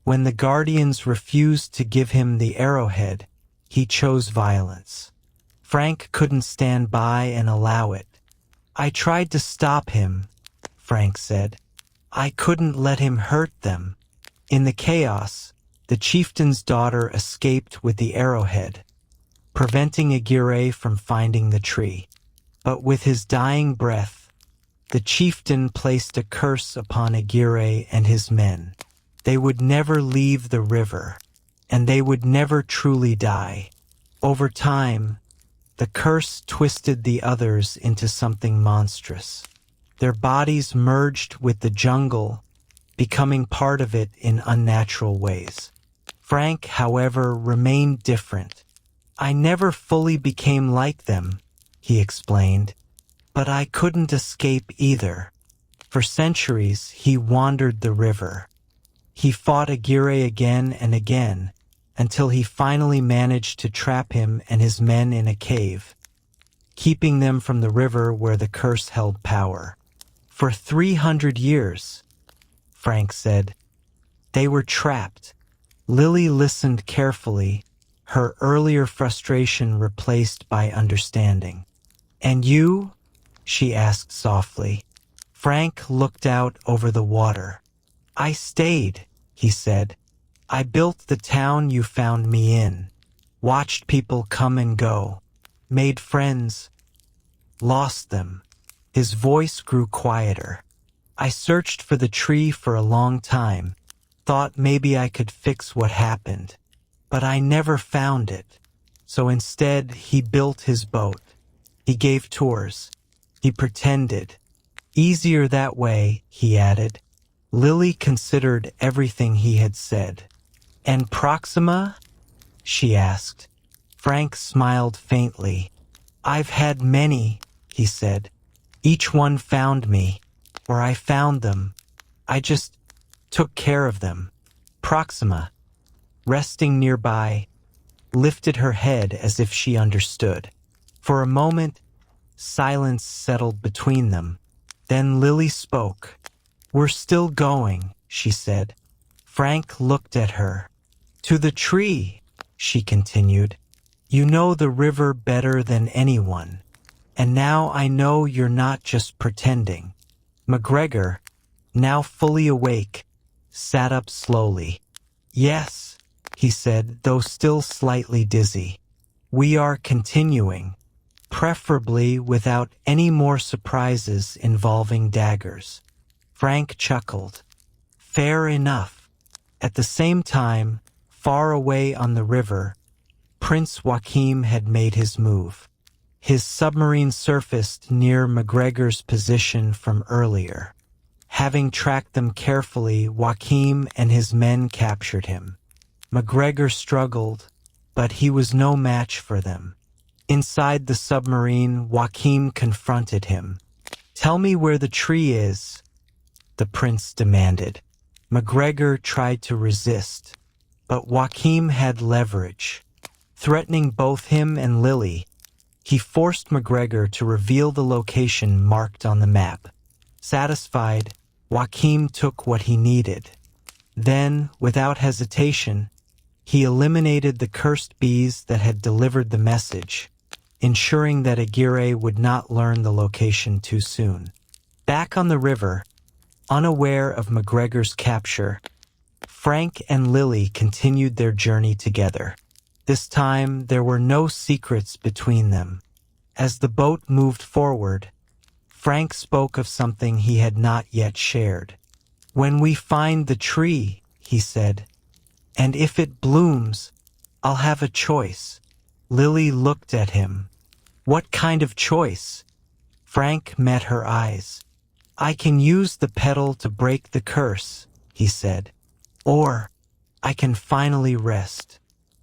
When the guardians refused to give him the arrowhead, he chose violence. Frank couldn't stand by and allow it. I tried to stop him, Frank said. I couldn't let him hurt them. In the chaos, the chieftain's daughter escaped with the arrowhead, preventing Aguirre from finding the tree. But with his dying breath, the chieftain placed a curse upon Aguirre and his men. They would never leave the river, and they would never truly die. Over time, the curse twisted the others into something monstrous. Their bodies merged with the jungle, becoming part of it in unnatural ways. Frank, however, remained different. I never fully became like them, he explained, but I couldn't escape either. For centuries, he wandered the river. He fought Aguirre again and again, until he finally managed to trap him and his men in a cave, keeping them from the river where the curse held power. For 300 years, Frank said, they were trapped. Lily listened carefully, her earlier frustration replaced by understanding. And you? She asked softly. Frank looked out over the water. I stayed, he said. I built the town you found me in, watched people come and go, made friends, lost them. His voice grew quieter. I searched for the tree for a long time, thought maybe I could fix what happened, but I never found it. So instead, he built his boat. He gave tours. He pretended. Easier that way, he added. Lily considered everything he had said. And Proxima? She asked. Frank smiled faintly. I've had many, he said. Each one found me, or I found them. I just took care of them. Proxima, resting nearby, lifted her head as if she understood. For a moment, silence settled between them. Then Lily spoke. We're still going, she said. Frank looked at her. To the tree, she continued. You know the river better than anyone. And now I know you're not just pretending. McGregor, now fully awake, sat up slowly. Yes, he said, though still slightly dizzy. We are continuing, preferably without any more surprises involving daggers. Frank chuckled. Fair enough. At the same time, far away on the river, Prince Joachim had made his move. His submarine surfaced near McGregor's position from earlier. Having tracked them carefully, Joachim and his men captured him. McGregor struggled, but he was no match for them. Inside the submarine, Joachim confronted him. Tell me where the tree is, the prince demanded. McGregor tried to resist, but Joachim had leverage. Threatening both him and Lily, he forced McGregor to reveal the location marked on the map. Satisfied, Joachim took what he needed. Then, without hesitation, he eliminated the cursed bees that had delivered the message, ensuring that Aguirre would not learn the location too soon. Back on the river, unaware of McGregor's capture, Frank and Lily continued their journey together. This time, there were no secrets between them. As the boat moved forward, Frank spoke of something he had not yet shared. "When we find the tree," he said, "and if it blooms, I'll have a choice." Lily looked at him. "What kind of choice?" Frank met her eyes. "I can use the petal to break the curse," he said. "Or I can finally rest."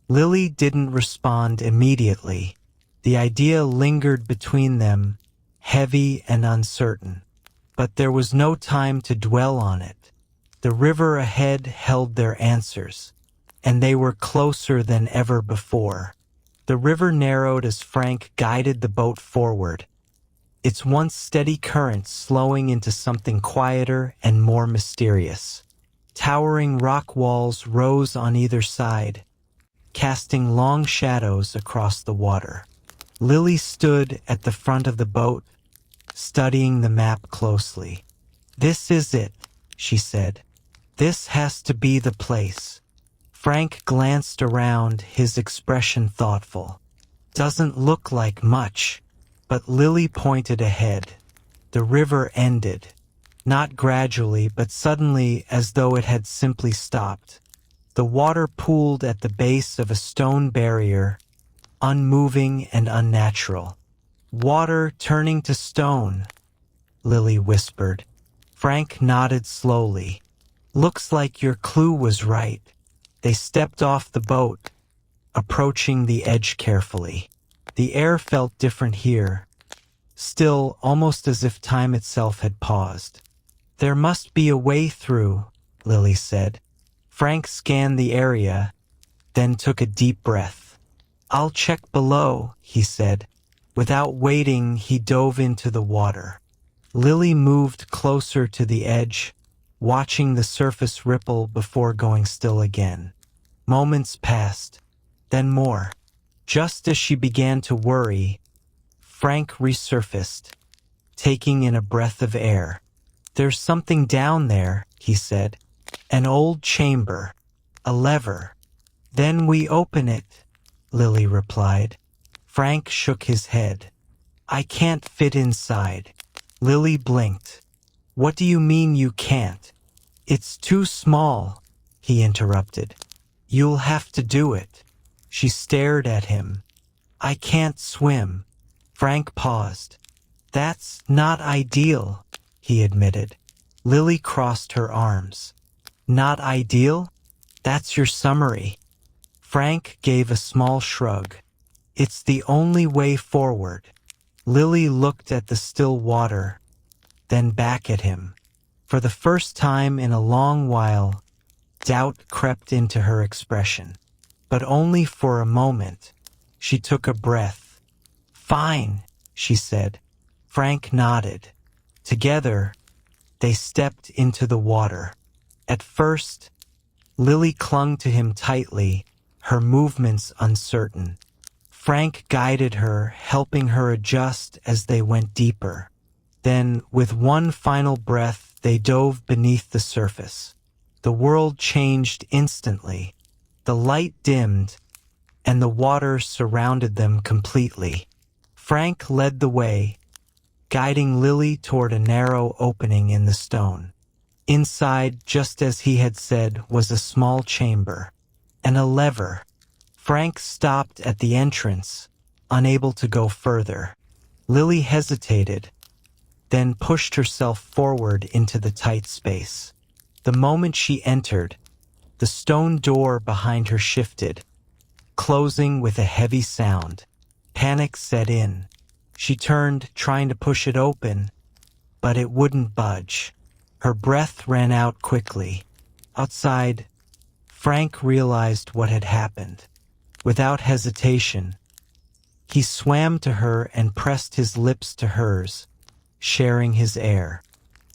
Lily didn't respond immediately. The idea lingered between them, heavy and uncertain. But there was no time to dwell on it. The river ahead held their answers, and they were closer than ever before. The river narrowed as Frank guided the boat forward, its once steady current slowing into something quieter and more mysterious. Towering rock walls rose on either side, casting long shadows across the water. Lily stood at the front of the boat, studying the map closely. "This is it," she said. "This has to be the place." Frank glanced around, his expression thoughtful. "Doesn't look like much," but Lily pointed ahead. The river ended, not gradually, but suddenly, as though it had simply stopped. The water pooled at the base of a stone barrier, unmoving and unnatural. "Water turning to stone," Lily whispered. Frank nodded slowly. "Looks like your clue was right." They stepped off the boat, approaching the edge carefully. The air felt different here, still almost as if time itself had paused. "There must be a way through," Lily said. Frank scanned the area, then took a deep breath. "I'll check below," he said. Without waiting, he dove into the water. Lily moved closer to the edge, watching the surface ripple before going still again. Moments passed, then more. Just as she began to worry, Frank resurfaced, taking in a breath of air. "There's something down there," he said. "An old chamber, a lever." "Then we open it," Lily replied. Frank shook his head. "I can't fit inside." Lily blinked. "What do you mean you can't?" "It's too small," he interrupted. "You'll have to do it." She stared at him. "I can't swim." Frank paused. "That's not ideal," he admitted. Lily crossed her arms. "Not ideal? That's your summary." Frank gave a small shrug. "It's the only way forward." Lily looked at the still water, then back at him. For the first time in a long while, doubt crept into her expression. But only for a moment. She took a breath. "Fine," she said. Frank nodded. Together, they stepped into the water. At first, Lily clung to him tightly, her movements uncertain. Frank guided her, helping her adjust as they went deeper. Then, with one final breath, they dove beneath the surface. The world changed instantly. The light dimmed, and the water surrounded them completely. Frank led the way, guiding Lily toward a narrow opening in the stone. Inside, just as he had said, was a small chamber and a lever. Frank stopped at the entrance, unable to go further. Lily hesitated, then pushed herself forward into the tight space. The moment she entered, the stone door behind her shifted, closing with a heavy sound. Panic set in. She turned, trying to push it open, but it wouldn't budge. Her breath ran out quickly. Outside, Frank realized what had happened. Without hesitation, he swam to her and pressed his lips to hers, sharing his air.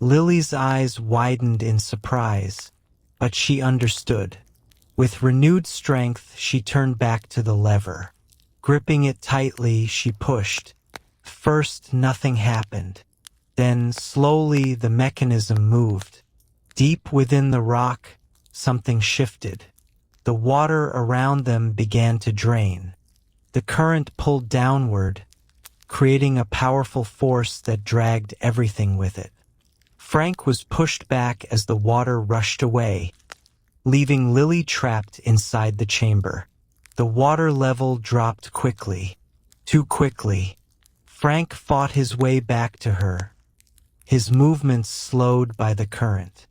Lily's eyes widened in surprise, but she understood. With renewed strength, she turned back to the lever. Gripping it tightly, she pushed. First, nothing happened. Then, slowly, the mechanism moved. Deep within the rock, something shifted. The water around them began to drain. The current pulled downward, creating a powerful force that dragged everything with it. Frank was pushed back as the water rushed away, leaving Lily trapped inside the chamber. The water level dropped quickly. Too quickly. Frank fought his way back to her, his movements slowed by the current.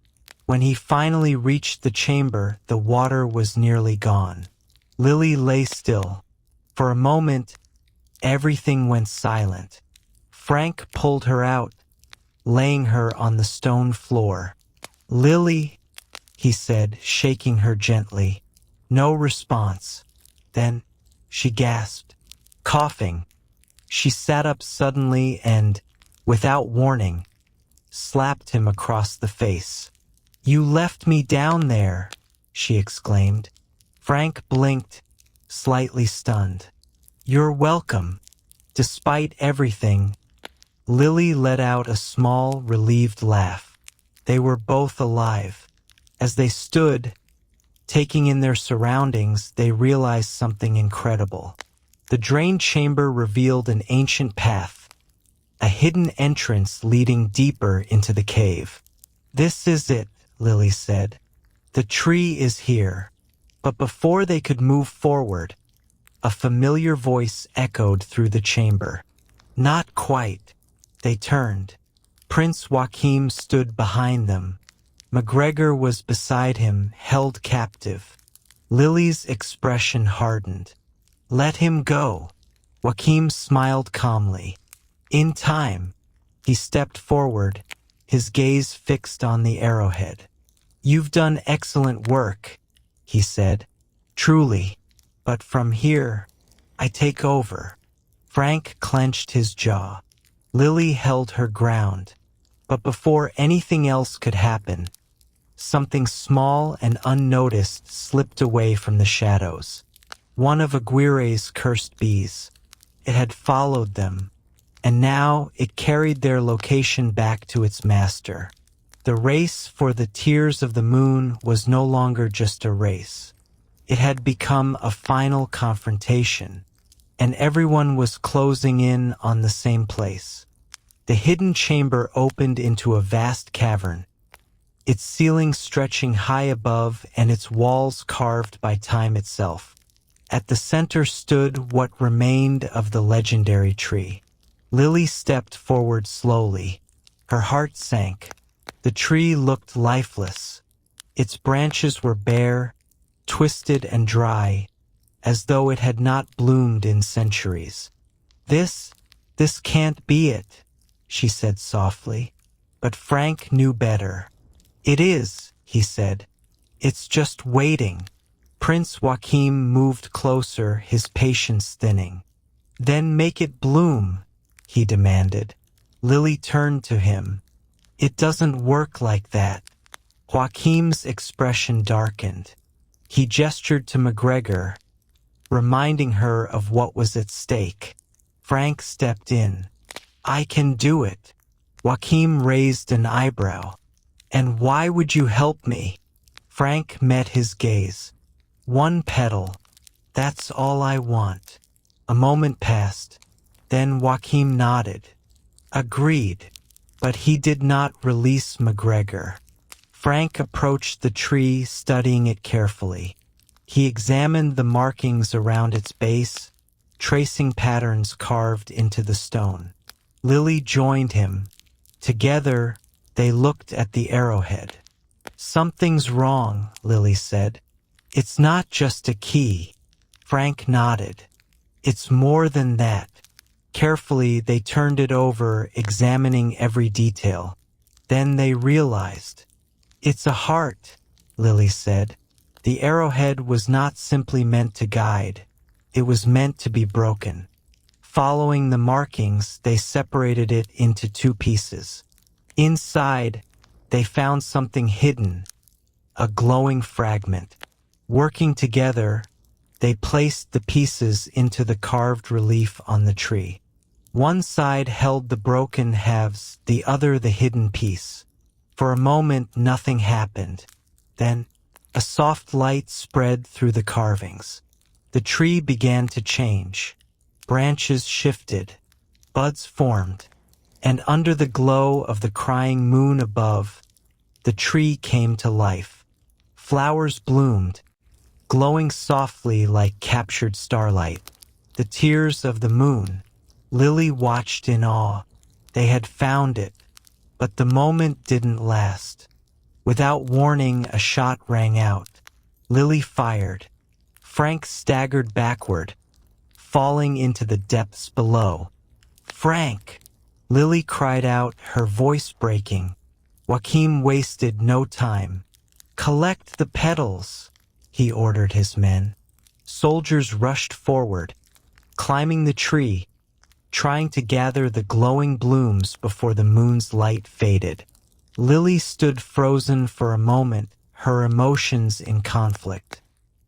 When he finally reached the chamber, the water was nearly gone. Lily lay still. For a moment, everything went silent. Frank pulled her out, laying her on the stone floor. "Lily," he said, shaking her gently. No response. Then she gasped, coughing. She sat up suddenly and, without warning, slapped him across the face. "You left me down there," she exclaimed. Frank blinked, slightly stunned. "You're welcome." Despite everything, Lily let out a small, relieved laugh. They were both alive. As they stood, taking in their surroundings, they realized something incredible. The drain chamber revealed an ancient path, a hidden entrance leading deeper into the cave. "This is it," Lily said. "The tree is here." But before they could move forward, a familiar voice echoed through the chamber. "Not quite." They turned. Prince Joachim stood behind them. McGregor was beside him, held captive. Lily's expression hardened. "Let him go." Joachim smiled calmly. In time, he stepped forward, his gaze fixed on the arrowhead. "You've done excellent work," he said. "Truly. But from here, I take over." Frank clenched his jaw. Lily held her ground. But before anything else could happen, something small and unnoticed slipped away from the shadows. One of Aguirre's cursed bees. It had followed them, and now it carried their location back to its master. The race for the tears of the moon was no longer just a race. It had become a final confrontation, and everyone was closing in on the same place. The hidden chamber opened into a vast cavern, its ceiling stretching high above and its walls carved by time itself. At the center stood what remained of the legendary tree. Lily stepped forward slowly. Her heart sank. The tree looked lifeless. Its branches were bare, twisted and dry, as though it had not bloomed in centuries. This can't be it," she said softly. But Frank knew better. "It is," he said. "It's just waiting." Prince Joachim moved closer, his patience thinning. "Then make it bloom," he demanded. Lily turned to him. "It doesn't work like that." Joachim's expression darkened. He gestured to McGregor, reminding her of what was at stake. Frank stepped in. "I can do it." Joachim raised an eyebrow. "And why would you help me?" Frank met his gaze. "One petal. That's all I want." A moment passed. Then Joachim nodded. Agreed. But he did not release McGregor. Frank approached the tree, studying it carefully. He examined the markings around its base, tracing patterns carved into the stone. Lily joined him. Together, they looked at the arrowhead. "Something's wrong," Lily said. "It's not just a key." Frank nodded. "It's more than that." Carefully, they turned it over, examining every detail. Then they realized. "It's a heart," Lily said. The arrowhead was not simply meant to guide. It was meant to be broken. Following the markings, they separated it into two pieces. Inside, they found something hidden, a glowing fragment. Working together, they placed the pieces into the carved relief on the tree. One side held the broken halves, the other the hidden piece. For a moment, nothing happened. Then, a soft light spread through the carvings. The tree began to change. Branches shifted, buds formed, and under the glow of the crying moon above, the tree came to life. Flowers bloomed, glowing softly like captured starlight. The tears of the moon. Lily watched in awe. They had found it, but the moment didn't last. Without warning, a shot rang out. Lily fired. Frank staggered backward, falling into the depths below. "Frank!" Lily cried out, her voice breaking. Joachim wasted no time. "Collect the petals," he ordered his men. Soldiers rushed forward, climbing the tree, trying to gather the glowing blooms before the moon's light faded. Lily stood frozen for a moment, her emotions in conflict.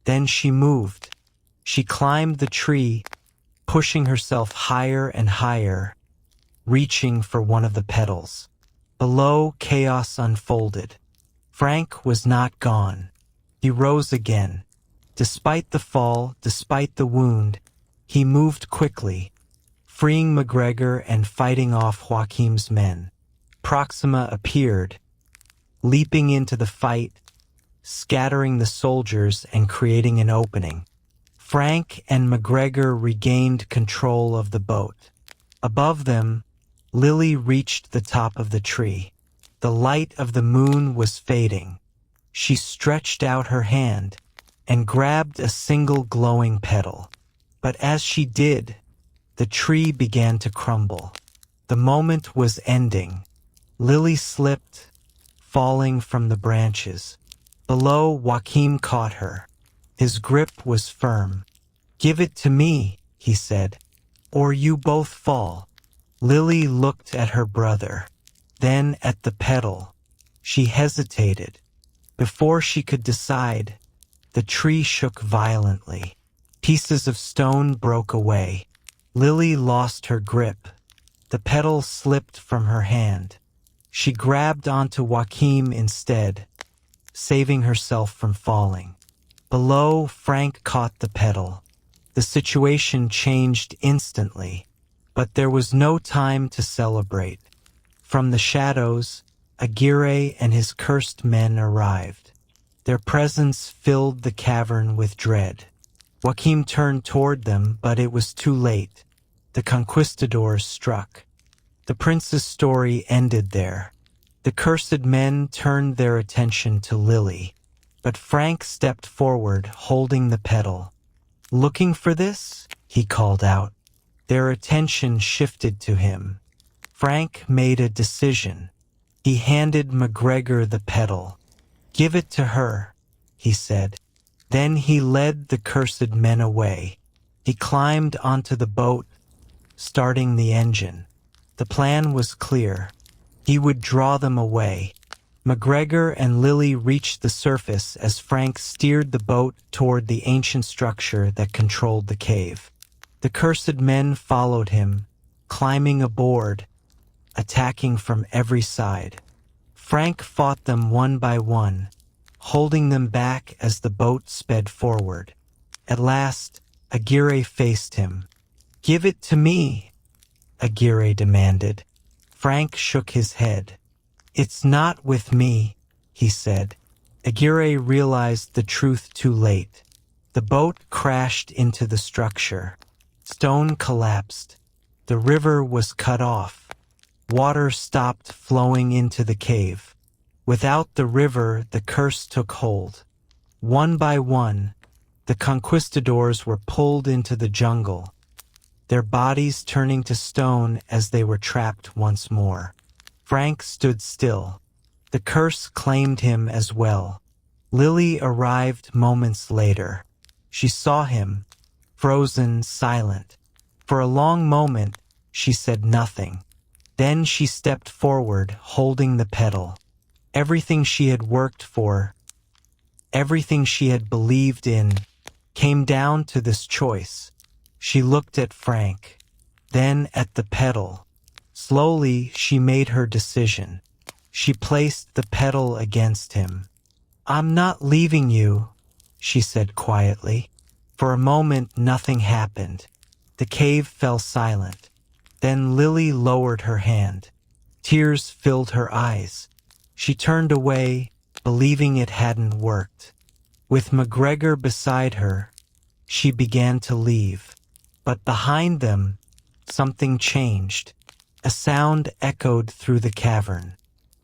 Then she moved. She climbed the tree, pushing herself higher and higher, reaching for one of the petals. Below, chaos unfolded. Frank was not gone. He rose again. Despite the fall, despite the wound, he moved quickly, freeing McGregor and fighting off Joachim's men. Proxima appeared, leaping into the fight, scattering the soldiers and creating an opening. Frank and McGregor regained control of the boat. Above them, Lily reached the top of the tree. The light of the moon was fading. She stretched out her hand and grabbed a single glowing petal. But as she did, the tree began to crumble. The moment was ending. Lily slipped, falling from the branches. Below, Joachim caught her. His grip was firm. "Give it to me," he said, "or you both fall." Lily looked at her brother, then at the petal. She hesitated. Before she could decide, the tree shook violently. Pieces of stone broke away. Lily lost her grip. The petal slipped from her hand. She grabbed onto Joachim instead, saving herself from falling. Below, Frank caught the petal. The situation changed instantly, but there was no time to celebrate. From the shadows, Aguirre and his cursed men arrived. Their presence filled the cavern with dread. Joachim turned toward them, but it was too late. The conquistadors struck. The prince's story ended there. The cursed men turned their attention to Lily, but Frank stepped forward, holding the petal. "Looking for this?" he called out. Their attention shifted to him. Frank made a decision. He handed McGregor the petal. "Give it to her," he said. Then he led the cursed men away. He climbed onto the boat, starting the engine. The plan was clear. He would draw them away. McGregor and Lily reached the surface as Frank steered the boat toward the ancient structure that controlled the cave. The cursed men followed him, climbing aboard, attacking from every side. Frank fought them one by one, holding them back as the boat sped forward. At last, Aguirre faced him. "Give it to me," Aguirre demanded. Frank shook his head. "It's not with me," he said. Aguirre realized the truth too late. The boat crashed into the structure. Stone collapsed. The river was cut off. Water stopped flowing into the cave. Without the river, the curse took hold. One by one, the conquistadors were pulled into the jungle, their bodies turning to stone as they were trapped once more. Frank stood still. The curse claimed him as well. Lily arrived moments later. She saw him, frozen, silent. For a long moment, she said nothing. Then she stepped forward, holding the petal. Everything she had worked for, Everything she had believed in came down to this choice. She looked at Frank, then at the petal. Slowly, she made her decision. She placed the petal against him. "I'm not leaving you," she said quietly. For a moment, nothing happened. The cave fell silent. Then Lily lowered her hand. Tears filled her eyes. She turned away, believing it hadn't worked. With McGregor beside her, she began to leave. But behind them, something changed. A sound echoed through the cavern.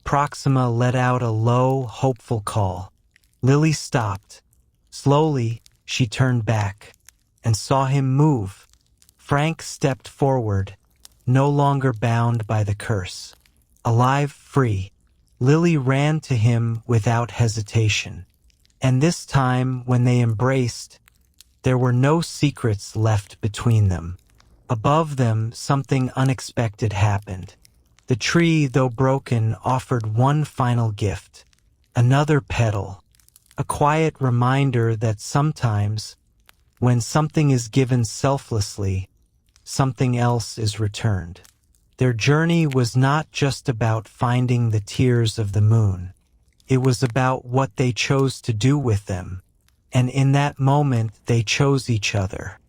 Proxima let out a low, hopeful call. Lily stopped. Slowly, she turned back and saw him move. Frank stepped forward, no longer bound by the curse. Alive, free, Lily ran to him without hesitation. And this time, when they embraced, there were no secrets left between them. Above them, something unexpected happened. The tree, though broken, offered one final gift. Another petal. A quiet reminder that sometimes, when something is given selflessly, something else is returned. Their journey was not just about finding the tears of the moon. It was about what they chose to do with them. And in that moment, they chose each other.